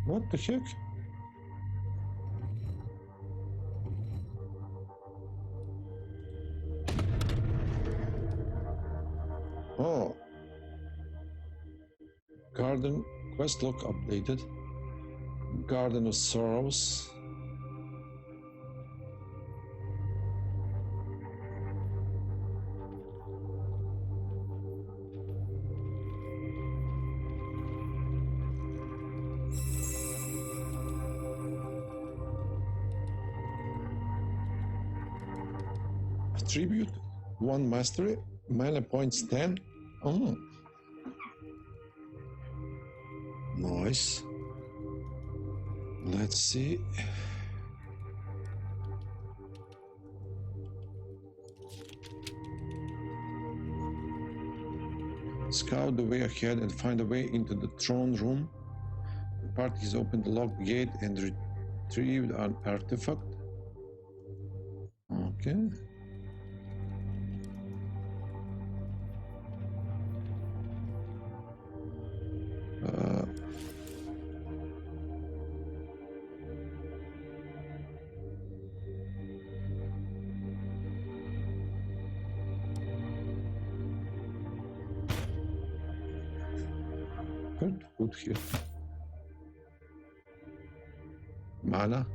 What the heck? Oh. Garden quest log updated. Garden of Sorrows. Attribute 1 mastery, mana points 10. Oh. Nice. Let's see. Scout the way ahead and find a way into the throne room. The party has opened the locked gate and retrieved an artifact. Okay. Good food here. Mana.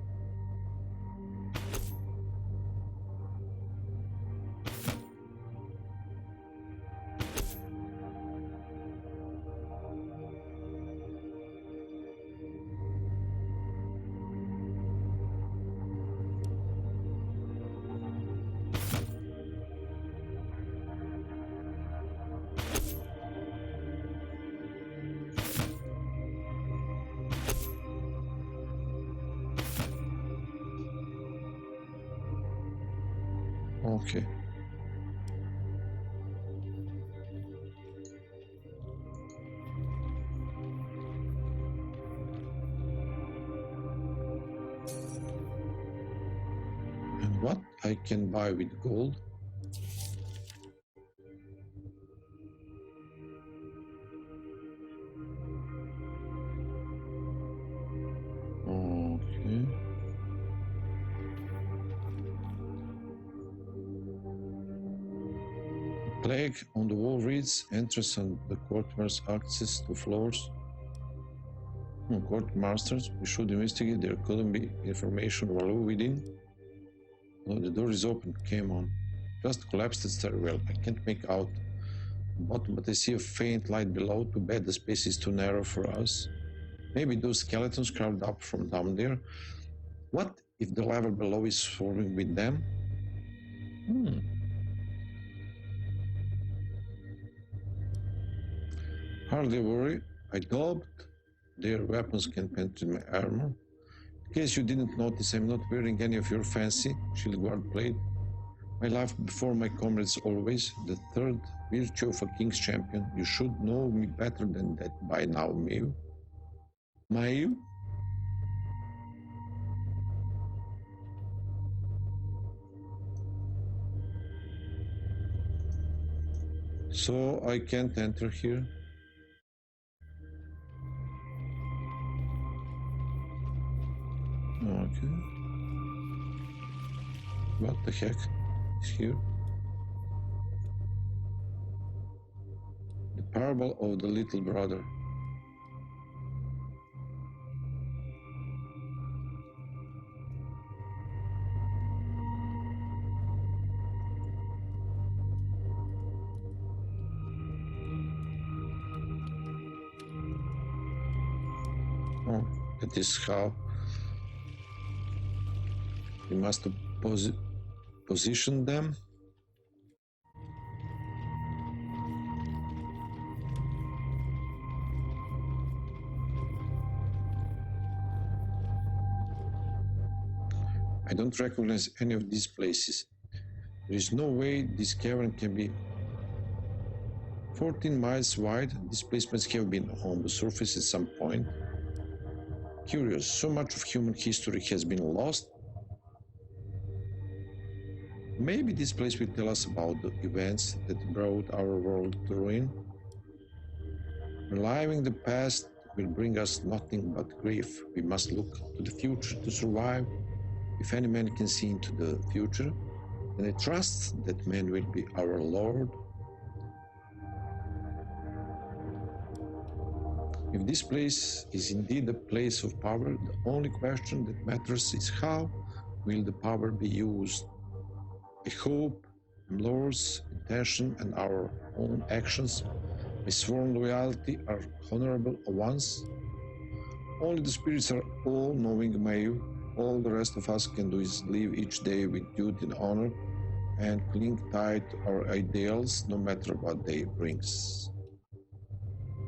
Okay. And what I can buy with gold? Okay. Plague on the wall reads entrance on the courtmasters access to floors. Courtmasters, we should investigate. There couldn't be information while within. No, the door is open. Came on. Just collapsed the stairwell. I can't make out the bottom, but I see a faint light below. Too bad the space is too narrow for us. Maybe those skeletons crawled up from down there. What if the level below is swarming with them? Hardly worry. I doubt their weapons can penetrate my armor. In case you didn't notice, I'm not wearing any of your fancy shield guard plate. My life before my comrades always, the third virtue of a king's champion. You should know me better than that by now, Mayu. Mayu? So I can't enter here. Okay. What the heck is here? The parable of the little brother. Oh, that is how you must position them. I don't recognize any of these places. There is no way this cavern can be 14 miles wide. This place must have been on the surface at some point. Curious, so much of human history has been lost. Maybe this place will tell us about the events that brought our world to ruin. Reliving the past will bring us nothing but grief. We must look to the future to survive. If any man can see into the future, then I trust that man will be our Lord. If this place is indeed a place of power, the only question that matters is how will the power be used. I hope Lord's intention and our own actions, my sworn loyalty, are honorable ones. Only the spirits are all-knowing, Mayu. All the rest of us can do is live each day with duty and honor and cling tight to our ideals, no matter what day brings.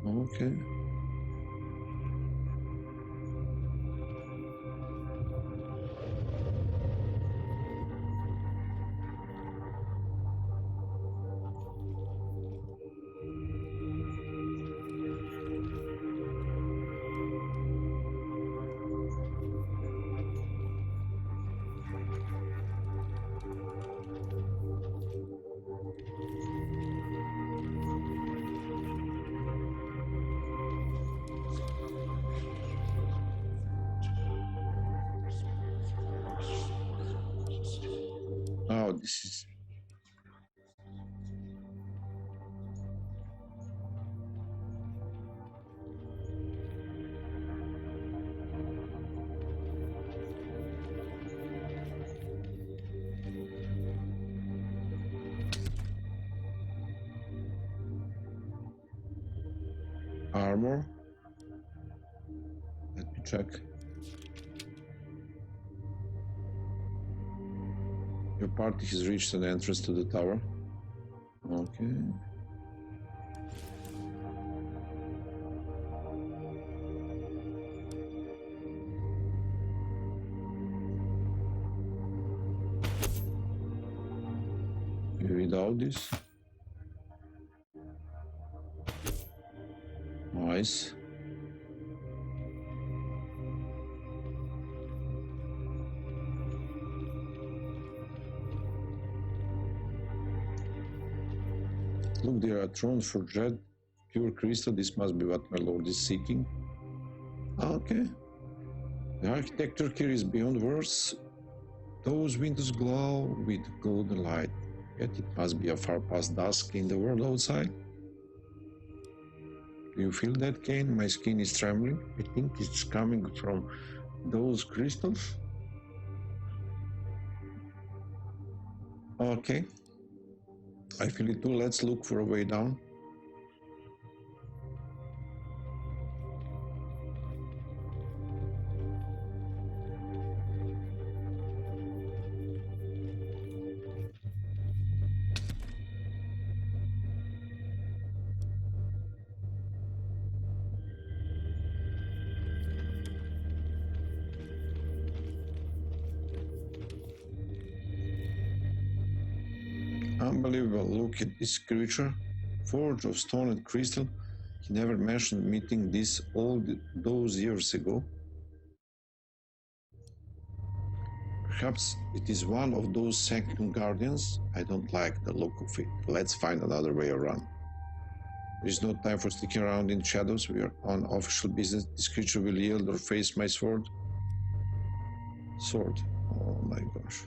Okay. Oh, this is armor. Let me check. Your party has reached an entrance to the tower. Okay. You read out this. Nice. Look, there are thrones for dread, pure crystal. This must be what my lord is seeking. Okay. The architecture here is beyond words. Those windows glow with golden light. Yet it must be a far past dusk in the world outside. Do you feel that, Kane? My skin is trembling. I think it's coming from those crystals. Okay. I feel it too. Let's look for a way down. Unbelievable. Look at this creature, forged of stone and crystal. He never mentioned meeting this all those years ago. Perhaps it is one of those second guardians. I don't like the look of it. Let's find another way around. There is no time for sticking around in shadows. We are on official business. This creature will yield or face my sword. Sword. Oh my gosh.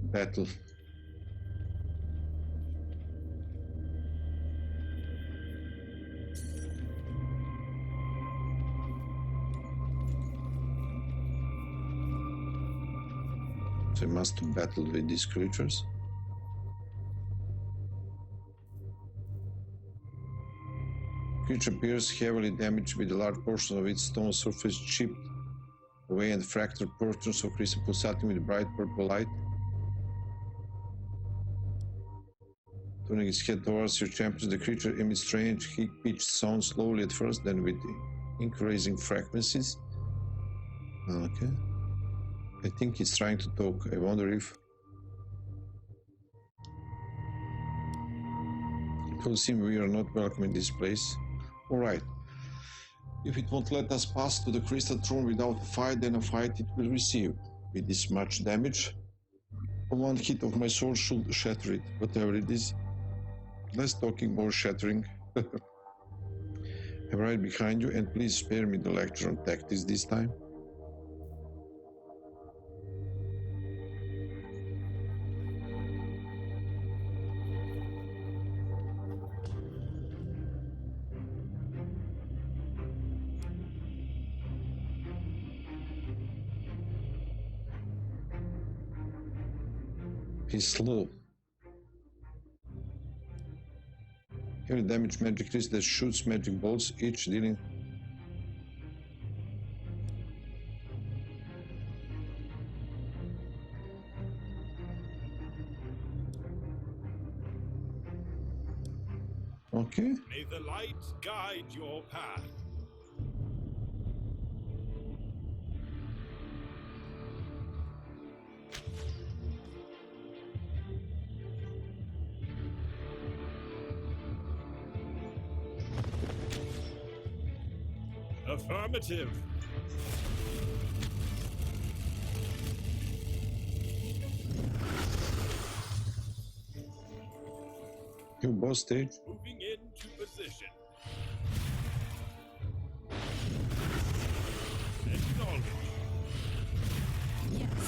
Battle. So I must battle with these creatures. Creature appears heavily damaged with a large portion of its stone surface chipped away and fractured portions of crystal pulsating with bright purple light. Turning its head towards your champions, the creature emits strange, high-pitched sounds slowly at first, then with increasing frequencies. Okay. I think it's trying to talk. I wonder if... It will seem we are not welcome in this place. Alright. If it won't let us pass to the crystal throne without a fight, then a fight it will receive. With this much damage, one hit of my sword should shatter it, whatever it is. Less talking, more shattering. I'm right behind you, and please spare me the lecture on tactics this time. He's slow. Heavy damage magic wrist that shoots magic bolts, each dealing. Okay. May the light guide your path. Affirmative. New boss stage. Moving into position. Acknowledge. Yes.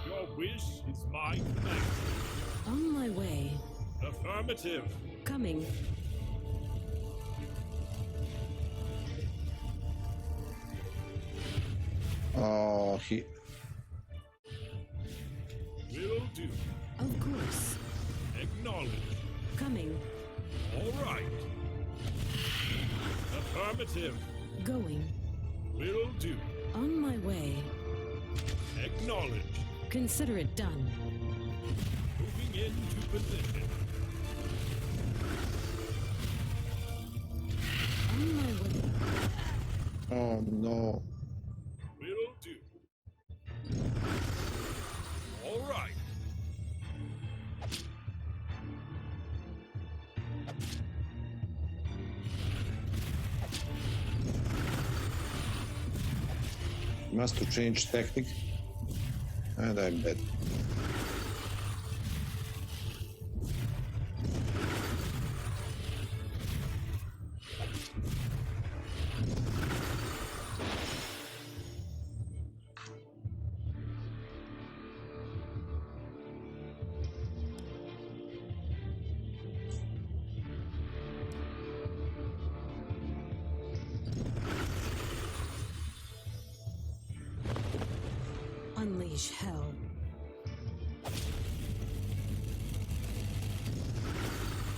Your wish is my command. On my way. Affirmative. Coming. Oh, he. Will do. Of course. Acknowledge. Coming. All right. Affirmative. Going. Will do. On my way. Acknowledge. Consider it done. Moving into position. On my way. Oh no. Will do. All right. Must to change tactic. And I'm dead. Unleash hell.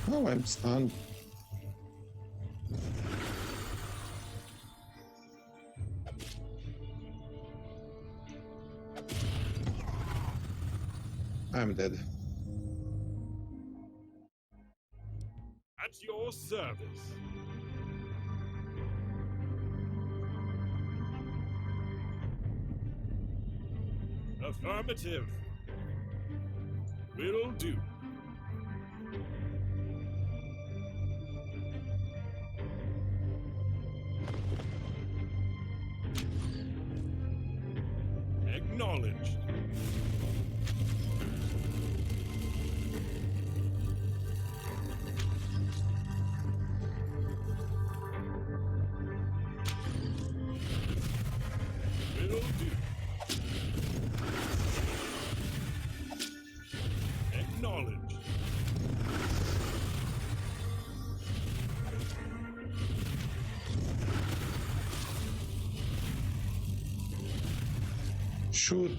Oh, I'm stunned. I'm dead. At your service. Affirmative. Will do. Acknowledged. Will do. Acknowledged. Shoot.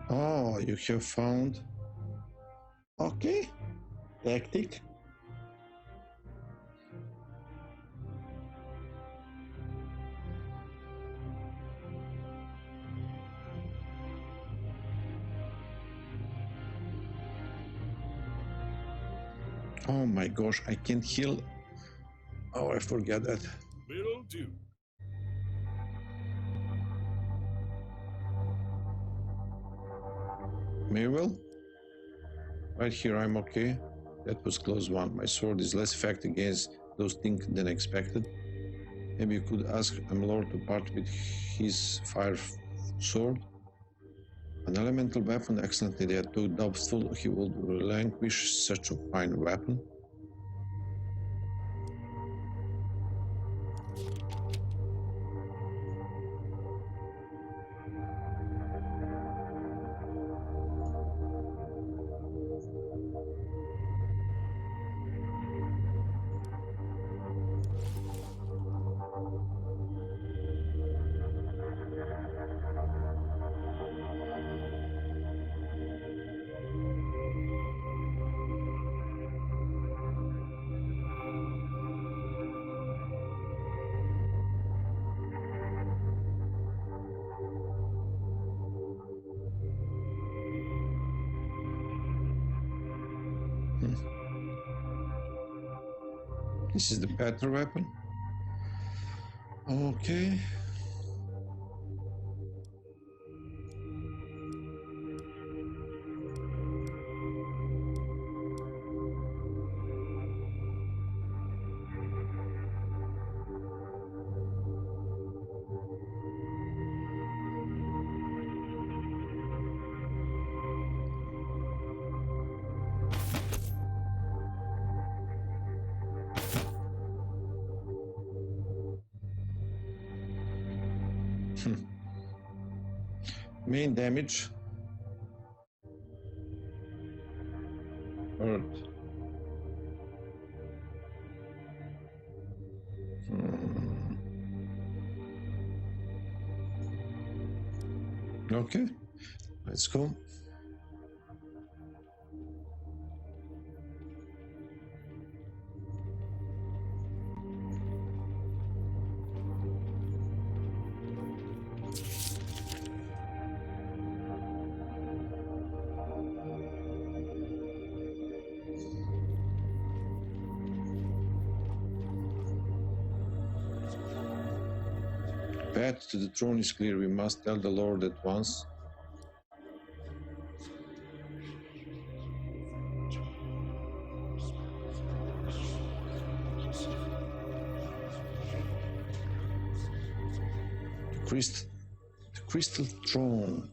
Oh, you have found. Okay. Tactic. Oh my gosh, I can't heal. Oh, I forget that. Will do. May well. Right here, I'm okay. That was close one. My sword is less effective against those things than expected. Maybe you could ask Amalur to part with his fire sword. An elemental weapon, excellent idea. Too doubtful he would relinquish such a fine weapon. This is the better weapon. Okay. Main damage. Earth. Okay, let's go. Path to the throne is clear. We must tell the Lord at once. The crystal throne.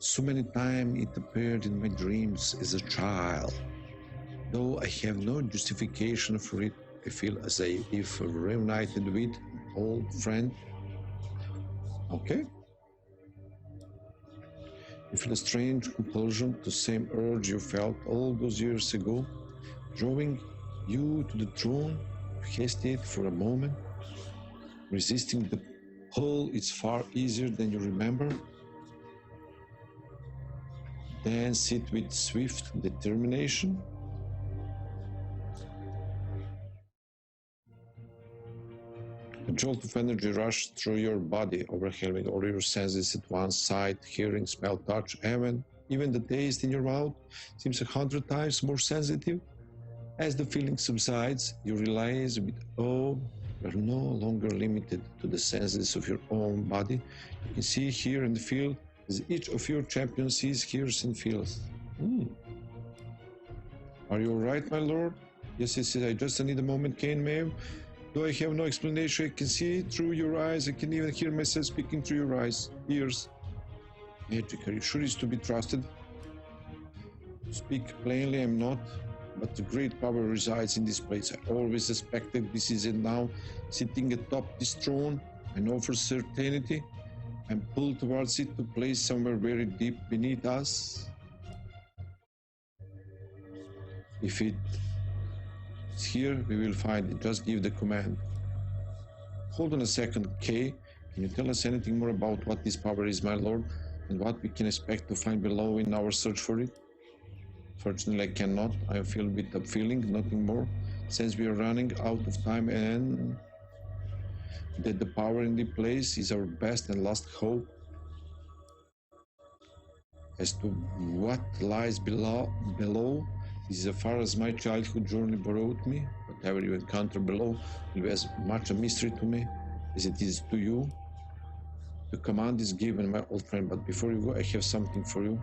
So many times it appeared in my dreams as a child. Though I have no justification for it, I feel as if reunited with an old friend. Okay. You feel a strange compulsion, the same urge you felt all those years ago, drawing you to the throne. You hesitate for a moment, resisting the pull. It's far easier than you remember. Then sit with swift determination. A jolt of energy rushed through your body, overwhelming all your senses at once: sight, hearing, smell, touch, even the taste in your mouth seems 100 times more sensitive. As the feeling subsides, you realize with awe you are no longer limited to the senses of your own body. You can see, hear, and feel as each of your champions sees, hears, and feels. Are you all right, my lord? Yes, I just need a moment, Cain Maeve. Though I have no explanation, I can see through your eyes. I can even hear myself speaking through your ears. Magic, are you sure it's to be trusted? Speak plainly, I'm not, but the great power resides in this place. I always suspected this is it now, sitting atop this throne. I know for certainty I'm pulled towards it to place somewhere very deep beneath us. If it is here, we will find it. Just give the command. Hold on a second, Kay. Can you tell us anything more about what this power is, my lord, and what we can expect to find below in our search for it? Fortunately, I cannot. I feel with a feeling, nothing more, since we are running out of time, and that the power in the place is our best and last hope. As to what lies below, this is as far as my childhood journey brought me. Whatever you encounter below will be as much a mystery to me as it is to you. The command is given, my old friend, but before you go, I have something for you.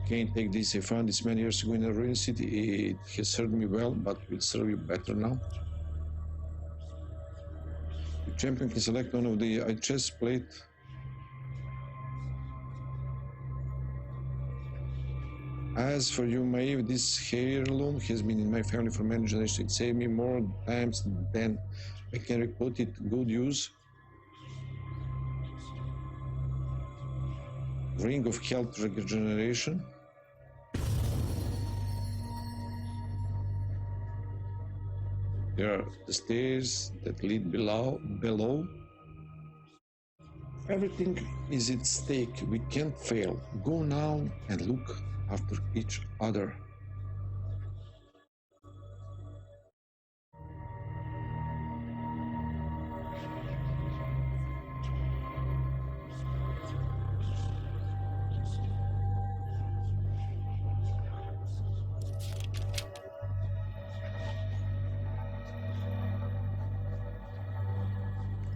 Can't take this. I found this many years ago in a ruined city. It has served me well, but will serve you better now. The champion can select one of the chest plate. As for you, Maeve, this heirloom has been in my family for many generations. It saved me more times than I can put it good use. Ring of health regeneration. There are the stairs that lead below. Everything is at stake. We can't fail. Go now and look after each other.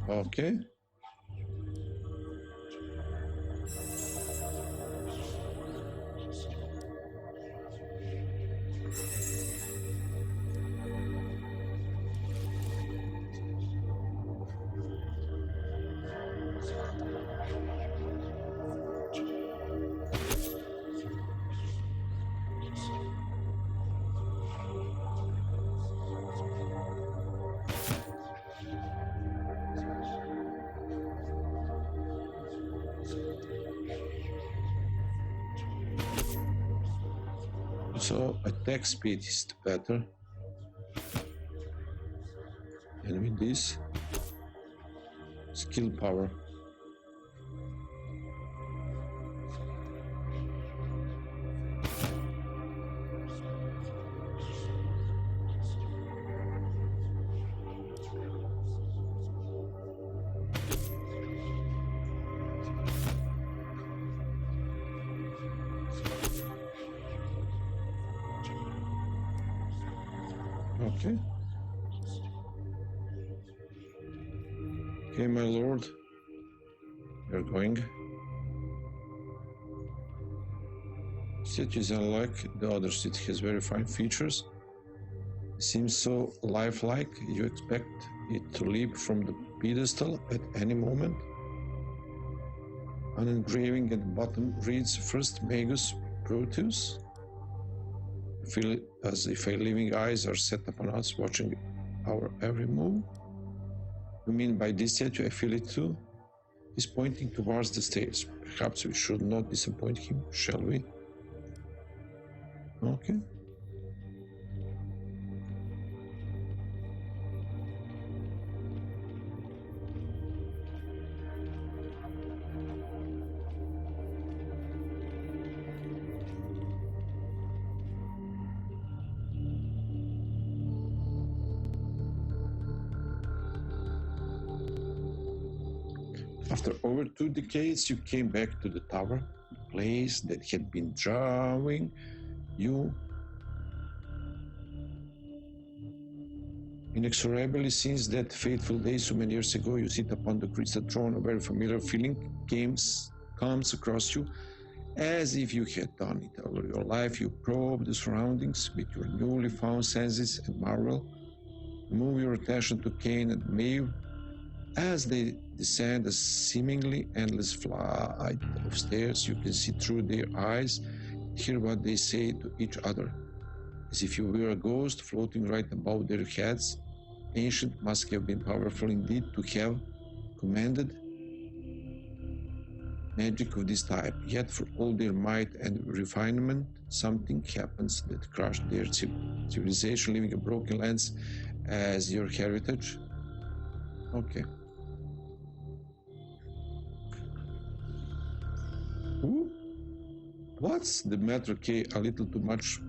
Okay. So attack speed is better. And with this, skill power. Okay. Okay, my lord. You're going. Set is unlike the others. It has very fine features. It seems so lifelike. You expect it to leap from the pedestal at any moment. An engraving at the bottom reads First Magus Proteus. I feel as if living eyes are set upon us, watching our every move. You mean by this statue I feel it too? He's pointing towards the stairs. Perhaps we should not disappoint him, shall we? Okay. After over 2 decades, you came back to the tower, the place that had been drawing you inexorably since that fateful day so many years ago. You sit upon the crystal throne. A very familiar feeling comes across you, as if you had done it all your life. You probe the surroundings with your newly found senses and marvel. Move your attention to Cain and Maeve as they descend a seemingly endless flight of stairs. You can see through their eyes, hear what they say to each other, as if you were a ghost floating right above their heads. Ancient must have been powerful indeed to have commanded magic of this type. Yet for all their might and refinement, something happens that crushed their civilization, leaving a broken lands as your heritage. Okay. Ooh. What's the matter, Kay? A little too much?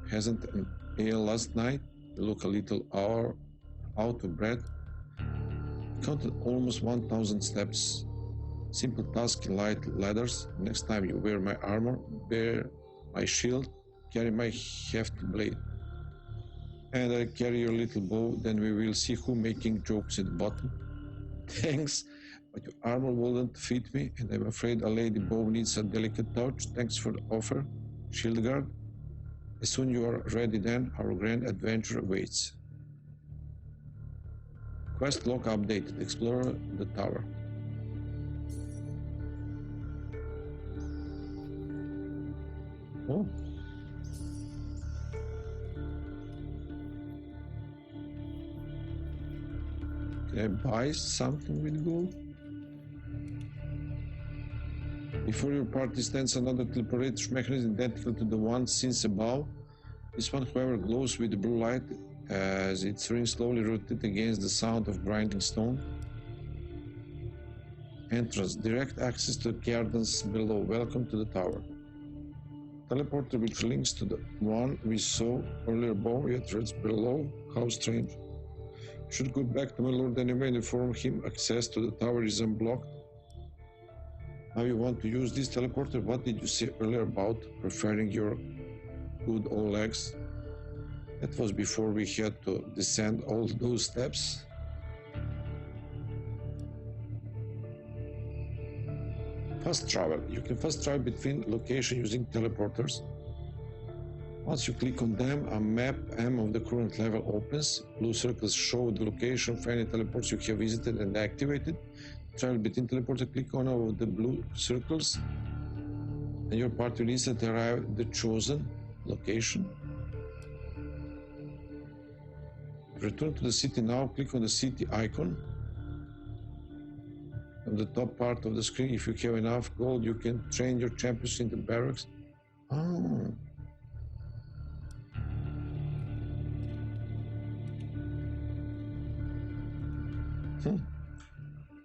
Hasn't an ale last night? You look a little out of breath. Counted almost 1,000 steps. Simple task in light ladders. Next time you wear my armor, bear my shield, carry my hefty blade. And I carry your little bow, then we will see who making jokes at the bottom. Thanks, but your armor wouldn't fit me, and I'm afraid a lady bow needs a delicate touch. Thanks for the offer. shield guard. As soon you are ready, then our grand adventure awaits. Quest log updated. Explore the tower. Oh. Can I buy something with gold? Before your party stands another teleportation mechanism identical to the one seen above. This one, however, glows with blue light as its ring slowly rotates against the sound of grinding stone. Entrance. Direct access to the gardens below. Welcome to the tower. Teleporter with links to the one we saw earlier above, yet it's below. How strange. Should go back to my lord anyway and inform him access to the tower is unblocked. Now you want to use this teleporter? What did you say earlier about preferring your good old legs? That was before we had to descend all those steps. Fast travel. You can fast travel between locations using teleporters. Once you click on them, a map M of the current level opens. Blue circles show the location of any teleports you have visited and activated. Travel between teleporters, click on one of the blue circles, and your party will instantly arrive at the chosen location. Return to the city now. Click on the city icon. On the top part of the screen, if you have enough gold, you can train your champions in the barracks. Oh.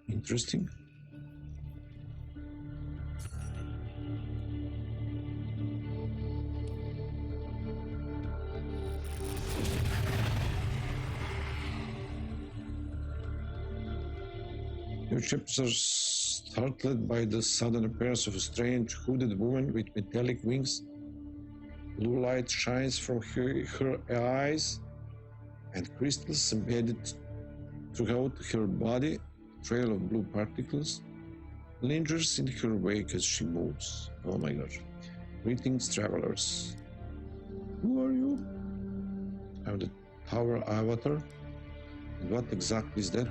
Interesting. Your chapters are startled by the sudden appearance of a strange hooded woman with metallic wings. Blue light shines from her eyes, and crystals embedded throughout her body. A trail of blue particles lingers in her wake as she moves. Oh my gosh. Greetings, travelers. Who are you? I'm the tower avatar. And what exactly is that?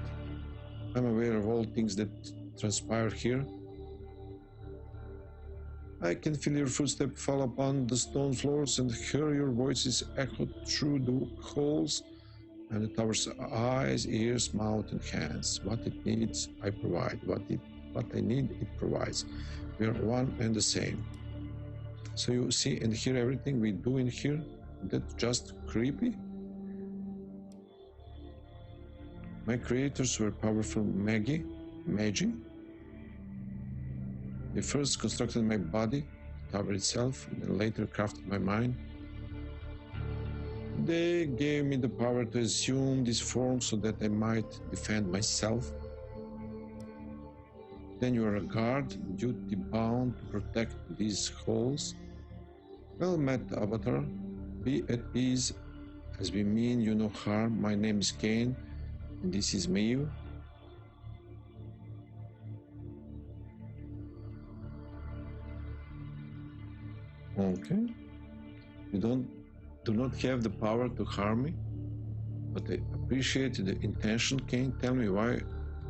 I'm aware of all things that transpire here. I can feel your footsteps fall upon the stone floors and hear your voices echo through the halls. And the tower's eyes, ears, mouth, and hands. What it needs, I provide. What I need, it provides. We are one and the same. So you see and hear everything we do in here? That's just creepy? My creators were powerful magi. They first constructed my body, the tower itself, and then later crafted my mind. They gave me the power to assume this form so that I might defend myself. Then you are a guard, duty-bound to protect these halls. Well met, Avatar. Be at ease, as we mean you no harm. My name is Kane, and this is Maeve. Okay. You do not have the power to harm me, but I appreciate the intention. Kane, tell me, why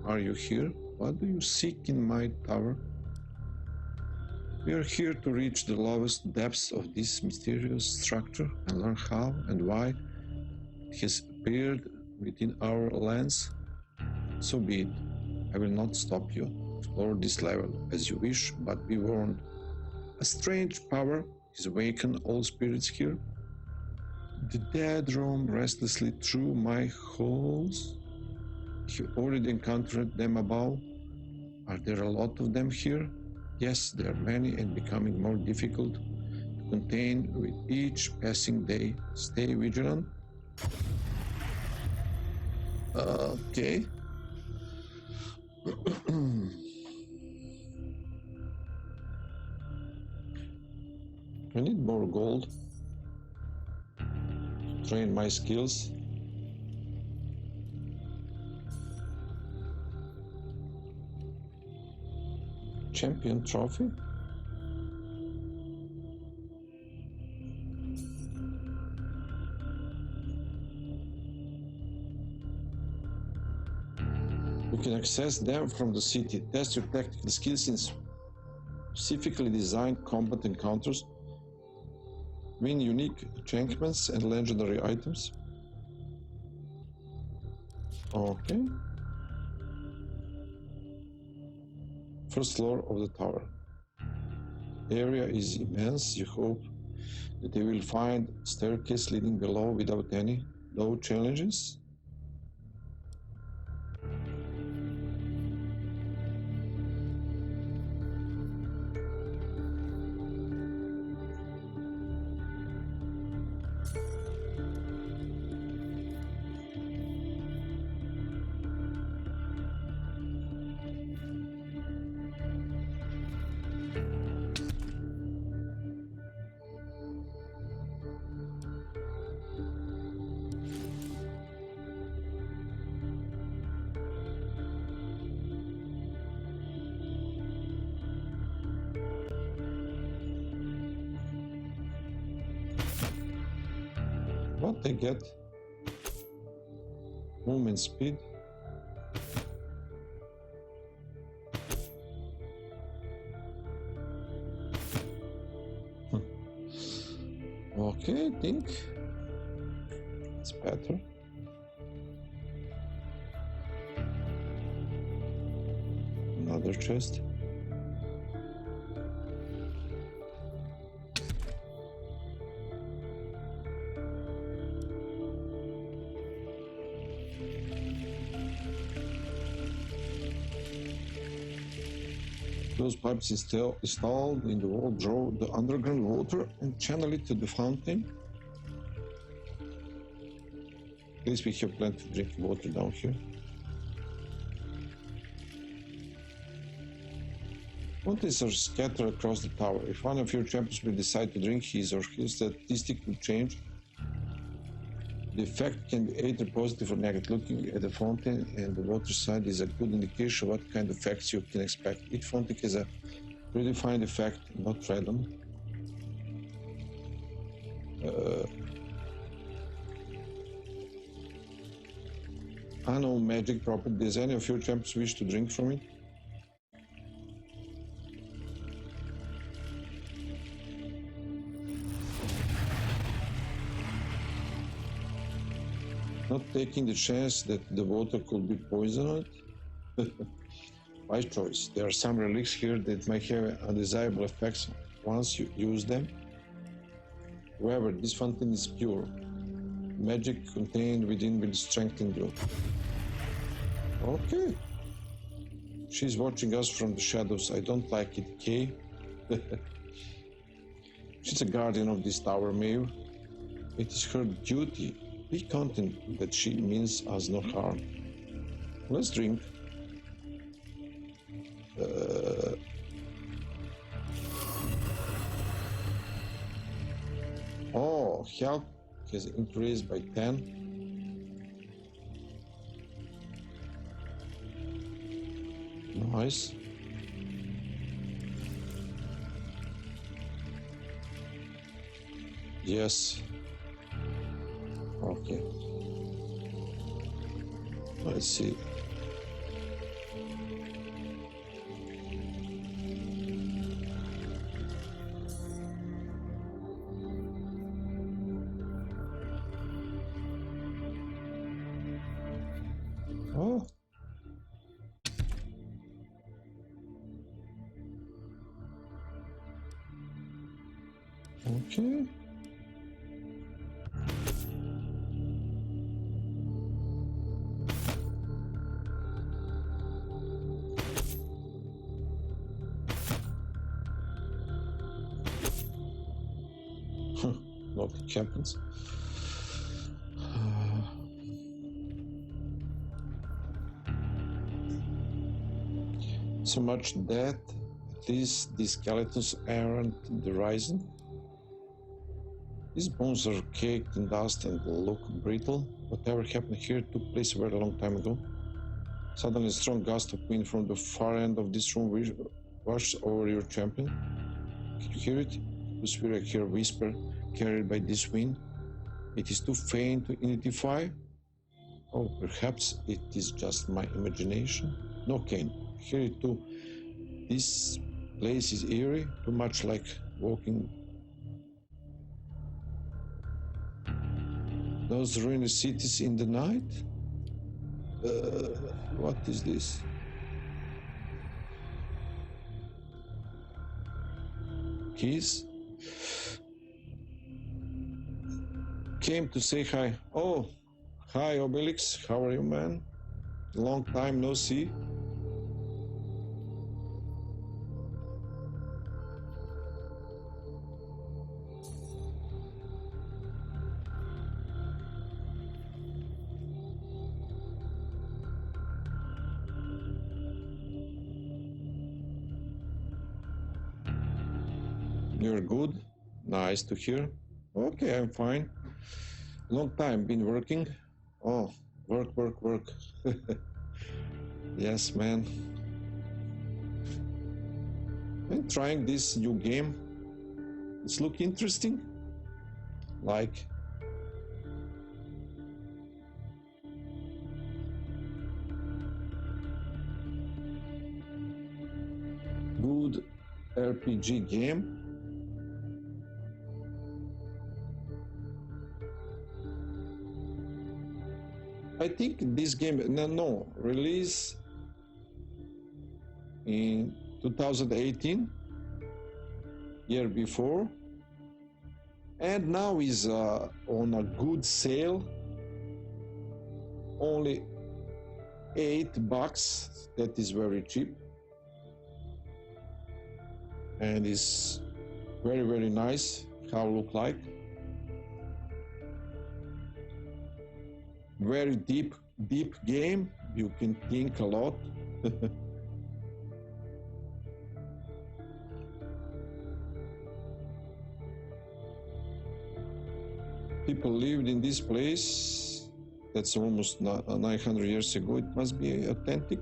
are you here? What do you seek in my tower? We are here to reach the lowest depths of this mysterious structure and learn how and why it has appeared within our lands. So be it. I will not stop you. Explore this level as you wish, but be warned. A strange power has awakened all spirits here. The dead roam restlessly through my halls. You already encountered them above. Are there a lot of them here? Yes, there are many and becoming more difficult to contain with each passing day. Stay vigilant. Okay. I need more gold to train my skills. Champion trophy? You can access them from the city. Test your tactical skills in specifically designed combat encounters. Win unique enchantments and legendary items. Okay. First floor of the tower. The area is immense. You hope that you will find a staircase leading below without any low challenges. What they get? Movement speed. Okay, I think it's better. Another chest. Those pipes installed in the wall draw the underground water and channel it to the fountain. At least we have plenty of drinking water down here. Fountains are scattered across the tower. If one of your champions will decide to drink his or her statistic will change. The effect can be either positive or negative. Looking at the fountain and the water side is a good indication of what kind of effects you can expect. Each fountain has a predefined effect, not random. Unknown magic property. Does any of your champions wish to drink from it? Not taking the chance that the water could be poisoned? Wise choice. There are some relics here that might have undesirable effects once you use them. However, this fountain is pure. Magic contained within will strengthen you. Okay. She's watching us from the shadows. I don't like it, Kay. She's a guardian of this tower, Maeve. It is her duty. Be content that she means us no harm. Let's drink. Oh, health has increased by 10. Nice. Yes. Okay. Let's see. Oh. Okay. What happens? So much that at least these skeletons aren't the reason. These bones are caked in dust and look brittle. Whatever happened here took place a very long time ago. Suddenly a strong gust of wind from the far end of this room washed over your champion. Can you hear it? It was very clear whisper carried by this wind. It is too faint to identify. Oh, perhaps it is just my imagination. No, Kane. Here too. This place is eerie, too much like walking those ruined cities in the night. What is this? Keys? Came to say hi. Oh, hi Obelix. How are you, man? Long time no see. You're good? Nice to hear. Okay, I'm fine. Long time been working. Oh, work. Yes, man. I'm trying this new game. It's look interesting. Like good RPG game. I think this game no release in 2018, year before, and now is on a good sale, only $8. That is very cheap, and is very nice. How look like very deep game. You can think a lot. People lived in this place. That's almost 900 years ago. It must be authentic.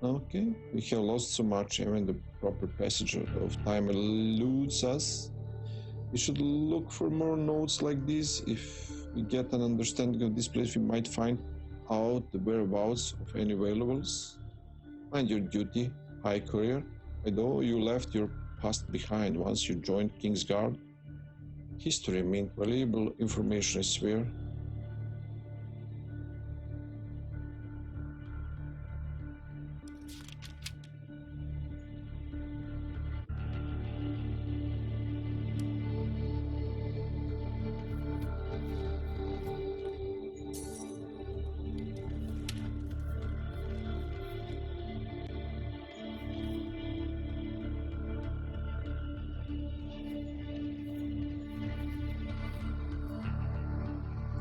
Okay, we have lost so much, even the proper passage of time eludes us. We should look for more notes like this. If we get an understanding of this place, we might find out the whereabouts of any valuables. Mind your duty, High Courier. Although you left your past behind once you joined Kingsguard, history meant valuable information, I swear.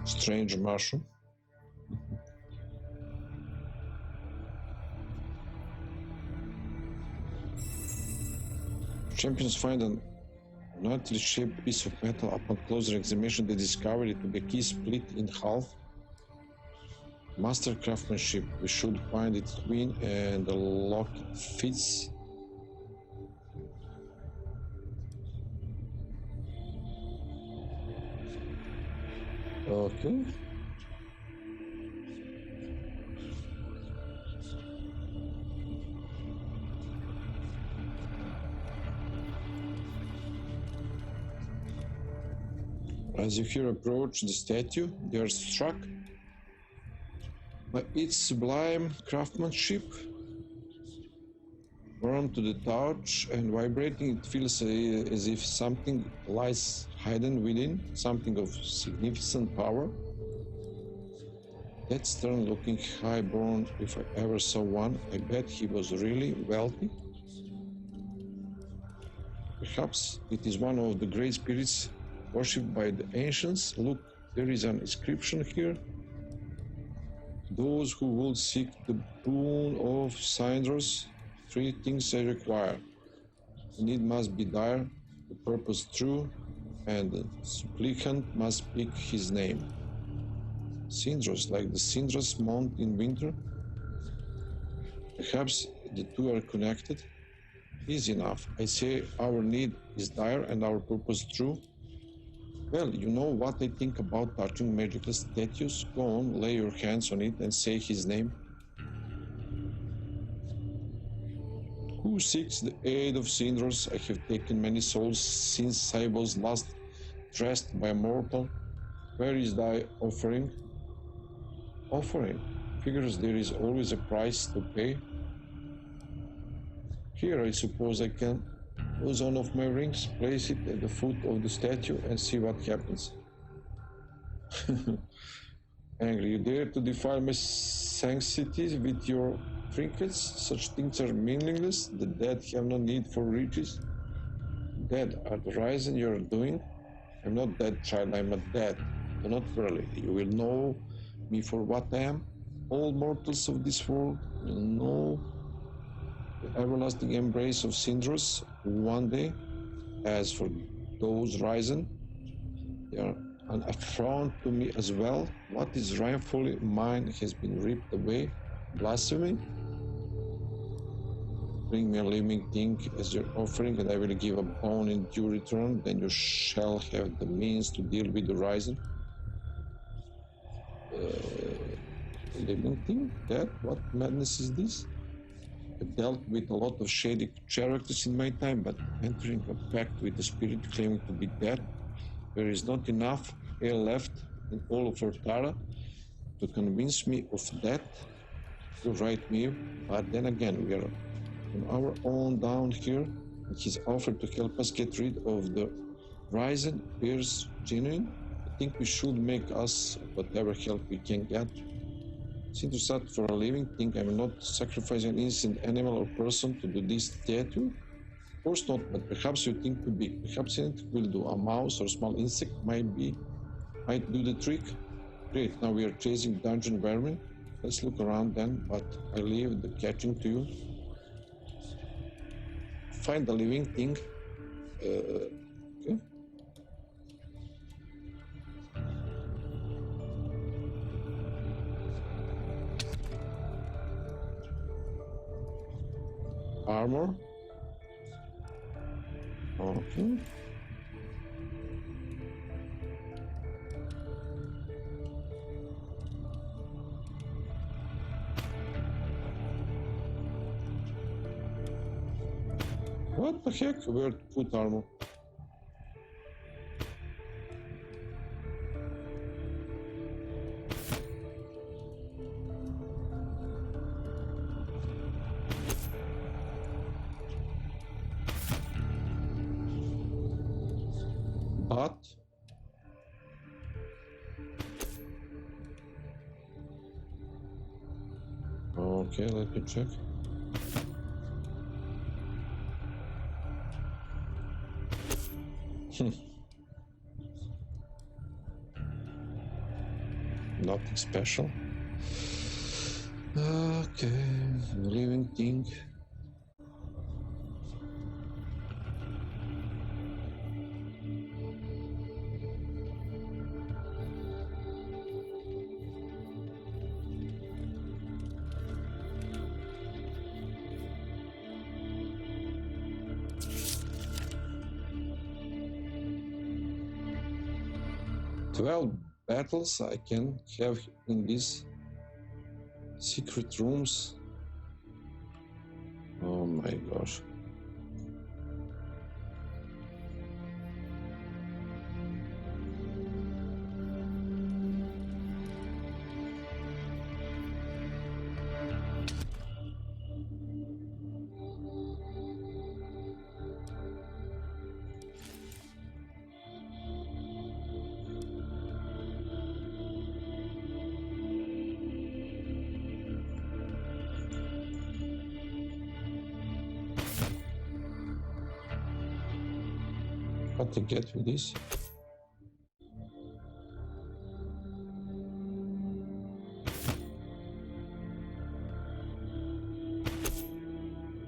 Strange mushroom. Champions find an oddly shaped piece of metal. Upon closer examination, they discover it to be a key split in half. Master craftsmanship. We should find its queen and the lock fits. Okay. As you here approach the statue, they are struck by its sublime craftsmanship. Warm to the touch and vibrating, it feels as if something lies hidden within, something of significant power. That stern-looking highborn, if I ever saw one, I bet he was really wealthy. Perhaps it is one of the great spirits worshipped by the ancients. Look, there is an inscription here. Those who would seek the boon of Syndros, 3 things I require. The need must be dire, the purpose true, and the supplicant must speak his name. Syndros, like the Syndros Mount in winter? Perhaps the two are connected? Easy enough. I say our need is dire and our purpose true. Well, you know what I think about touching magical statues? Go on, lay your hands on it and say his name. Who seeks the aid of sinners? I have taken many souls since I was last dressed by a mortal. Where is thy offering? Offering? Figures there is always a price to pay. Here I suppose I can use one of my rings, place it at the foot of the statue and see what happens. Angry, you dare to defile my sanctity with your trinkets? Such things are meaningless. The dead have no need for riches. Dead are the reason you are doing. I'm not dead, child, I'm not dead. Do not worry, you will know me for what I am. All mortals of this world will know the everlasting embrace of Sindros one day. As for those risen, they are an affront to me as well. What is rightfully mine has been ripped away. Blasphemy? Bring me a living thing as your offering, and I will give a bone in due return. Then you shall have the means to deal with the rising. Living thing? That? What madness is this? I've dealt with a lot of shady characters in my time, but entering a pact with a spirit claiming to be dead, there is not enough air left in all of Ortara to convince me of that. You're right, Mio, but then again, we are on our own down here, and his offer to help us get rid of the Ryzen appears genuine. I think we should make us whatever help we can get. Since you sat for a living, think I'm not sacrificing an innocent animal or person to do this statue? Of course not, but perhaps you think too big. Perhaps it will do. A mouse or small insect might do the trick. Great, now we are chasing dungeon vermin. Let's look around then, but I leave the catching to you. Find the living thing. Okay. Armor. Okay. What the heck? Where to put armor? But okay, let me check. Nothing special. Okay, living thing. Well, battles I can have in these secret rooms. Oh my gosh. What to get with this?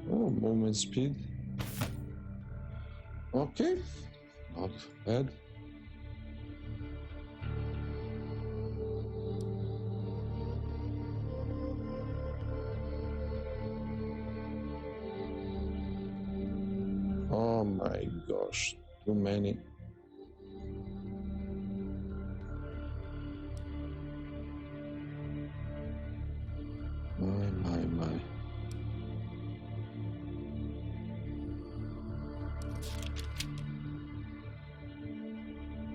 Oh, movement speed. Okay, not bad. Oh my gosh, too many.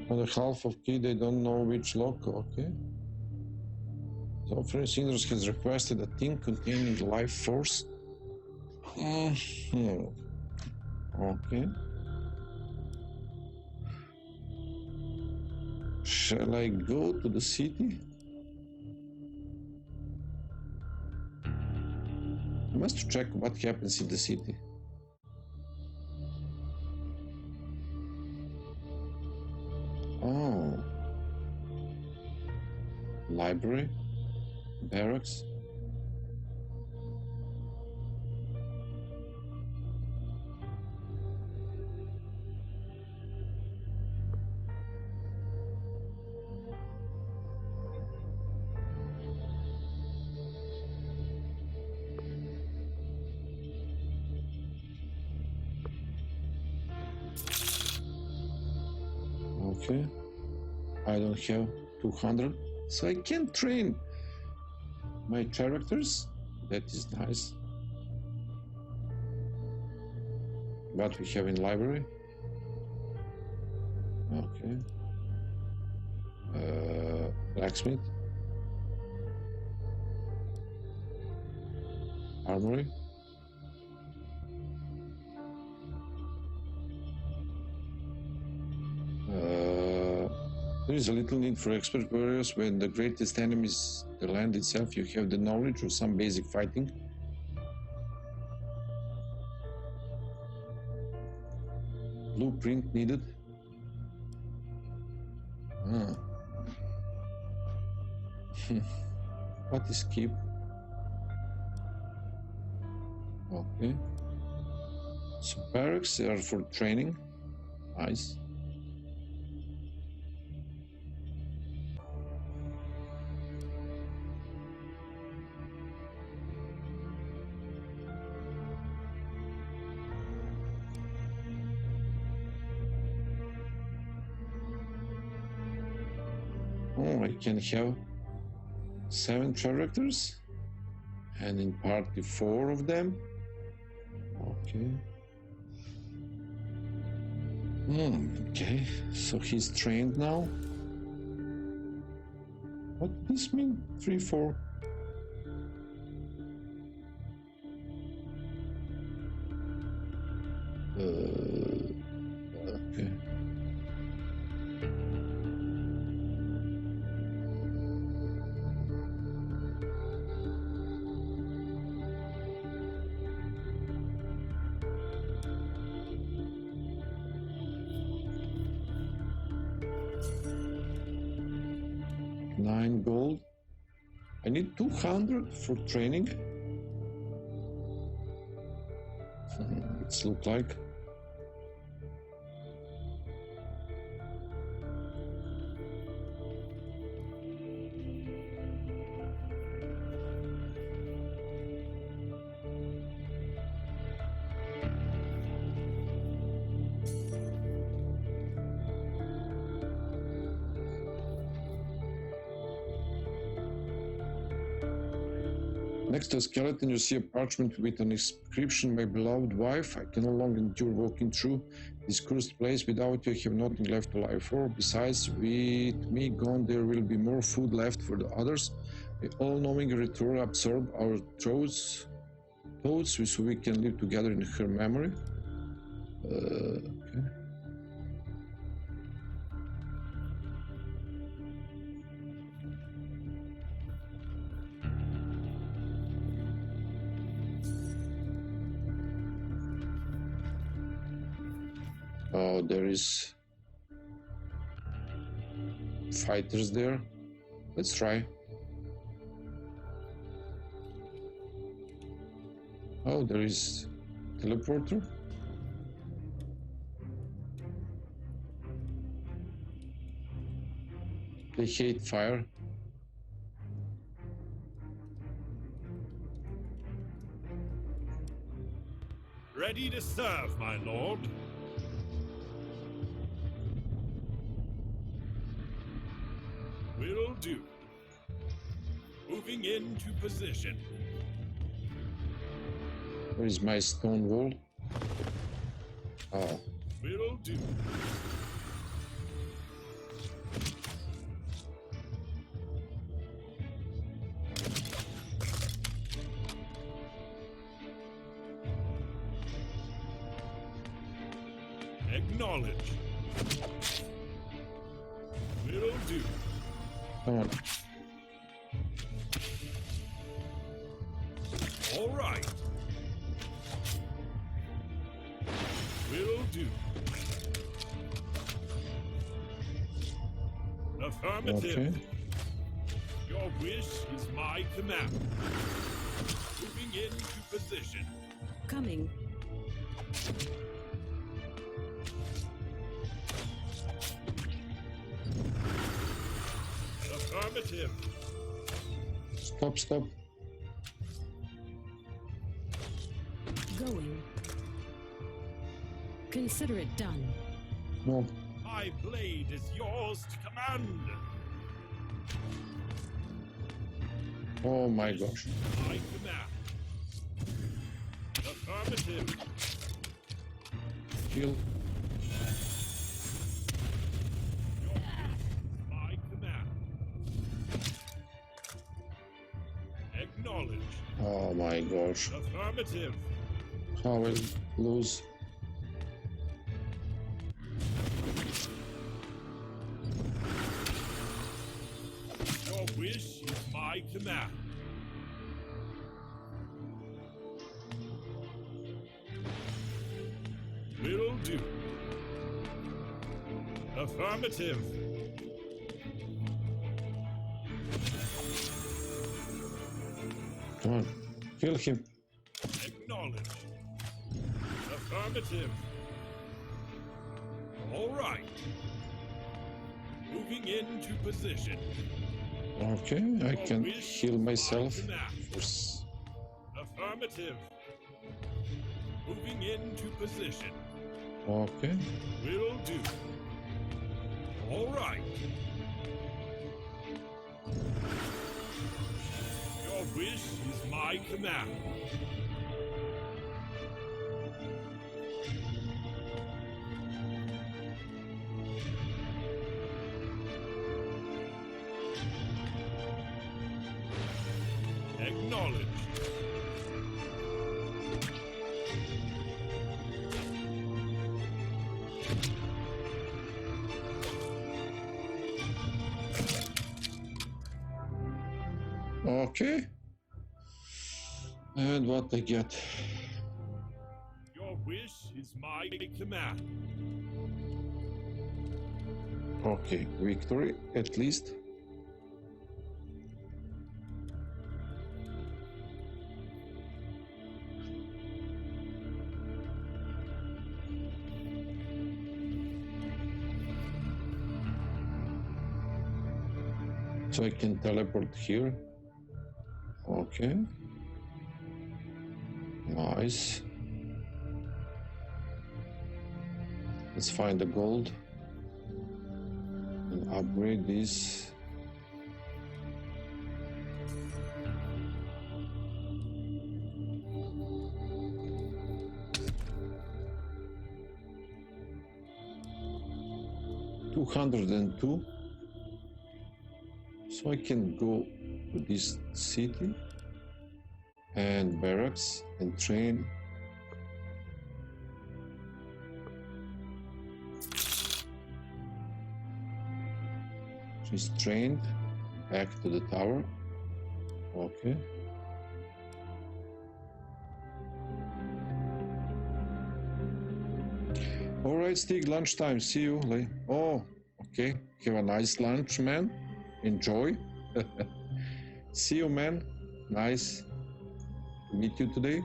On the half of key, they don't know which lock. Okay. The Operating Cinders has requested a thing containing life force. Okay. Shall I go to the city? I must check what happens in the city. Oh. Library? Barracks? Okay. I don't have 200, so I can't train my characters. That is nice. What we have in library? Okay. Blacksmith. Armory. There is a little need for expert warriors. When the greatest enemy is the land itself, you have the knowledge of some basic fighting. Blueprint needed. What is keep? Okay. So barracks are for training. Nice. Oh, I can have 7 characters, and in party 4 of them. Okay. Okay, so he's trained now. What does this mean? 3, 4? Okay. $9 gold. I need 200 for training. It's look like. Next to a skeleton, you see a parchment with an inscription: "My beloved wife, I can no longer endure walking through this cursed place. Without you, I have nothing left to live for. Besides, with me gone, there will be more food left for the others. The all-knowing ritual absorb our thoughts, so we can live together in her memory." Okay. Oh, there is fighters there. Let's try. Oh, there is teleporter. They hate fire. Ready to serve, my lord. Will do. Moving into position. Where is my stone wall? Oh. Will do. Acknowledge. Will do. Come on. All right. Will do. Affirmative. Okay. Your wish is my command. Moving into position. Coming. Affirmative. Stop. Going. Consider it done. No. My blade is yours to command. Oh my gosh. My command. Affirmative. Kill. Your wish is my command. Acknowledge. Oh my gosh. Affirmative. How will lose? Your wish is my command. Will do. Affirmative. Come on. Kill him. Acknowledge. Affirmative. All right. Moving into position. Okay, I can heal myself. First. Affirmative. Moving into position. Okay. Will do. All right. Your wish is my command. Acknowledge. Okay. And what I get? Your wish is my command. Okay, victory at least. So I can teleport here. Okay. Nice. Let's find the gold and upgrade this. $202. So I can go to this city and barracks and train. She's trained. Back to the tower. Okay. All right, Stig, lunchtime. See you. Oh, okay. Have a nice lunch, man. Enjoy. See you, man. Nice to meet you today.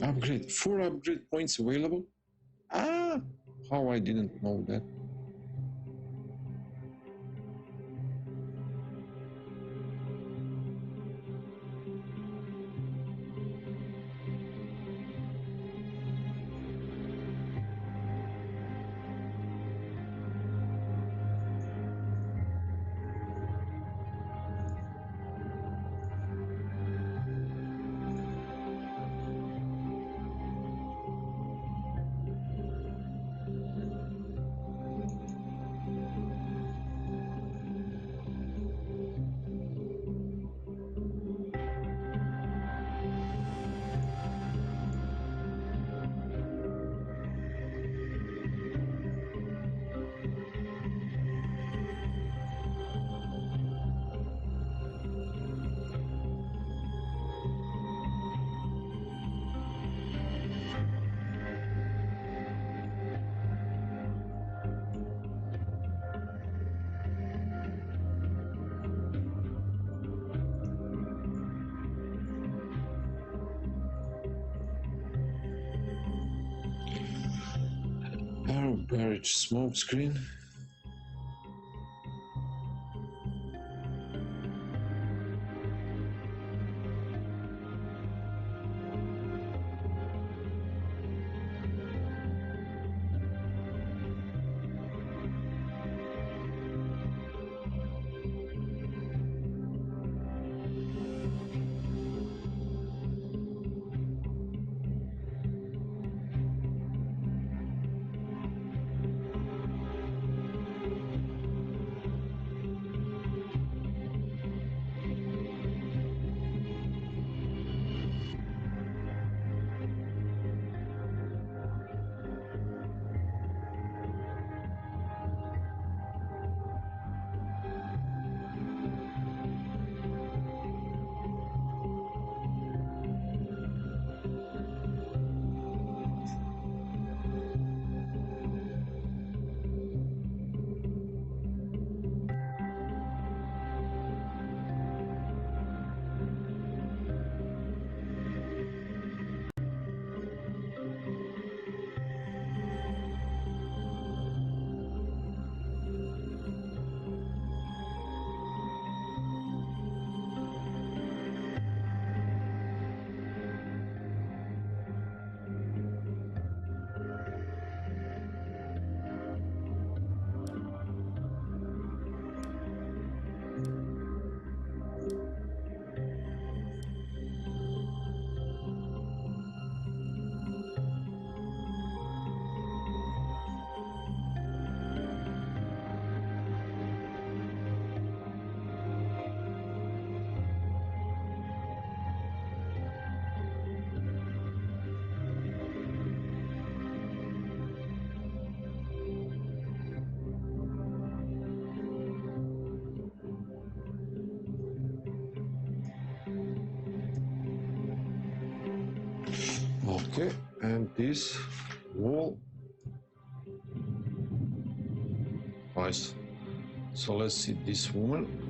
Upgrade. 4 upgrade points available. Ah, how I didn't know that. Garage smoke screen. Okay, and this wall. Nice. So let's see this woman.